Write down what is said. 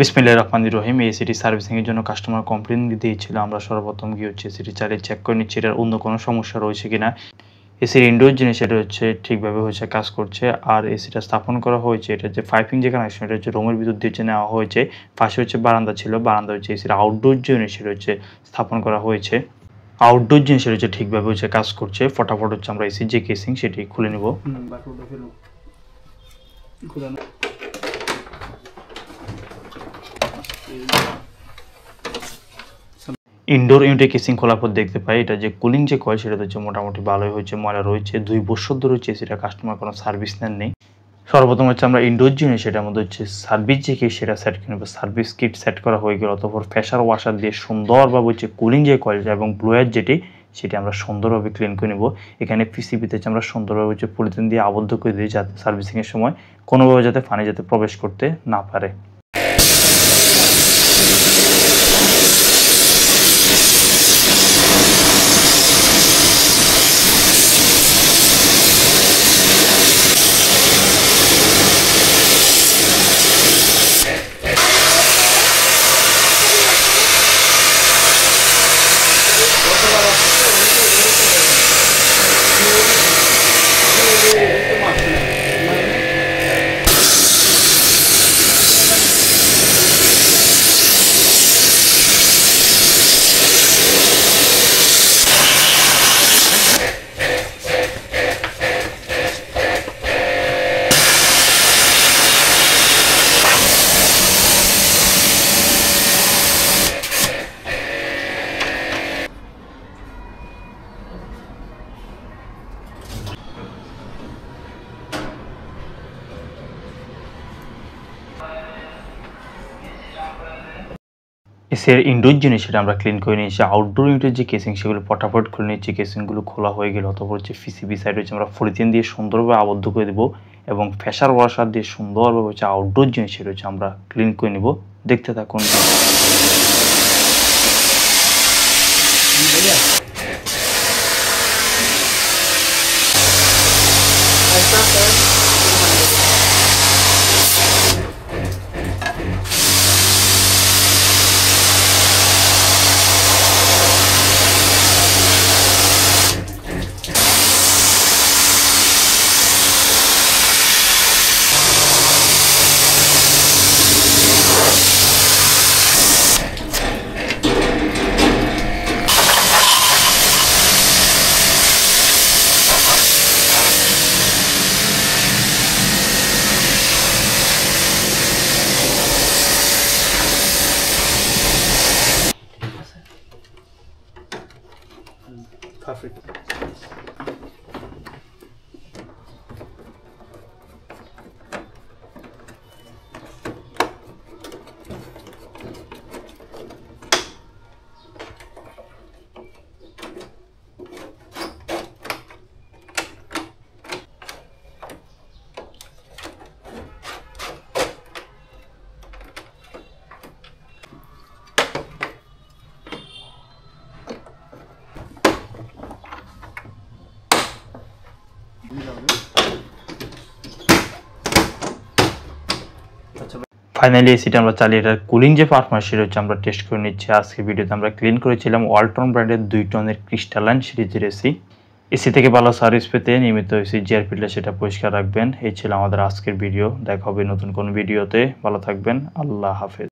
বিসমিল্লাহির রহমানির রহিম। এই এসিটি সার্ভিসিং এর জন্য কাস্টমার কমপ্লেইন দিয়েছিল। আমরা সর্বপ্রথম গিয়ে এসিটি চালিয়ে চেক করে নিচ্ছি এটার অন্য কোনো সমস্যা রয়েছে কিনা। এসির ইনডোর জিনিস এটা ঠিকভাবে কাজ করছে। আর এসিটা স্থাপন করা হয়েছে, এটা যে পাইপিং যে কানেকশন এটা রুমের ভিতর দিয়ে নেওয়া হয়েছে। পাশে বারান্দা ছিল, বারান্দা এসির আউটডোর জিনিস সেটা স্থাপন করা হয়েছে। আউটডোর জিনিস এটা ঠিকভাবে কাজ করছে। ফটাফট আমরা এসির যে কেসিং সেটি খুলে নেব। ইনডোর ইউনিটে কেসিং খোলার পর দেখতে পাই এটা যে কুলিং যে কয়েল সেটা মোটামুটি ভালোই হয়েছে। ময়লা রয়েছে, 2 বছর ধরে সেটা কাস্টমার কোনো সার্ভিস নেননি। সর্বপ্রথম আমরা ইনডোর জিনিস সেটার মধ্যে সার্ভিস যে কি সেটা সেট করে নেব। সার্ভিস কিট সেট করা হয়ে গেল। অতঃপর প্রেসার ওয়াশার দিয়ে সুন্দরভাবে কুলিং যে কয়েলটা এবং ব্লোয়ার সেটি আমরা সুন্দরভাবে ক্লিন করে নেব। এখানে পিসিবিতে আমরা সুন্দরভাবে পলিথিন দিয়ে আবদ্ধ করে দিই যাতে সার্ভিসিংয়ের সময় কোনোভাবে যাতে পানি যাতে প্রবেশ করতে না পারে। এসির ইনডোর জিনিস সেটা আমরা ক্লিন করে নিয়েছি। আউটডোর ইউনিটের যে কেসিং সেগুলো ফটাফট খুলে নিচ্ছি। কেসিংগুলো খোলা হয়ে গেল। অতঃপর পিসিবি সাইড আমরা পলিথিন দিয়ে সুন্দরভাবে আবদ্ধ করে দেবো এবং প্রেসার ওয়াশার দিয়ে সুন্দরভাবে আউটডোর জিনিস সেটা আমরা ক্লিন করে নেব। দেখতে থাকুন। Perfect. ফাইনালি এসিটা আমরা চালিয়ে এটার কুলিং যে পারফরম্যান্স সেটা আমরা টেস্ট করে নিচ্ছি। আজকে ভিডিওতে আমরা ক্লিন করেছিলাম ওয়ালটন ব্র্যান্ডের 2 টনের ক্রিস্টালাইন সিরিজের এসি থেকে ভালো সার্ভিস পেতে নিয়মিত এসি জিআর ফিল্টার সেটা পরিষ্কার রাখবেন। এই ছিল আমাদের আজকের ভিডিও। দেখা হবে নতুন কোন ভিডিওতে। ভালো থাকবেন। আল্লাহ হাফেজ।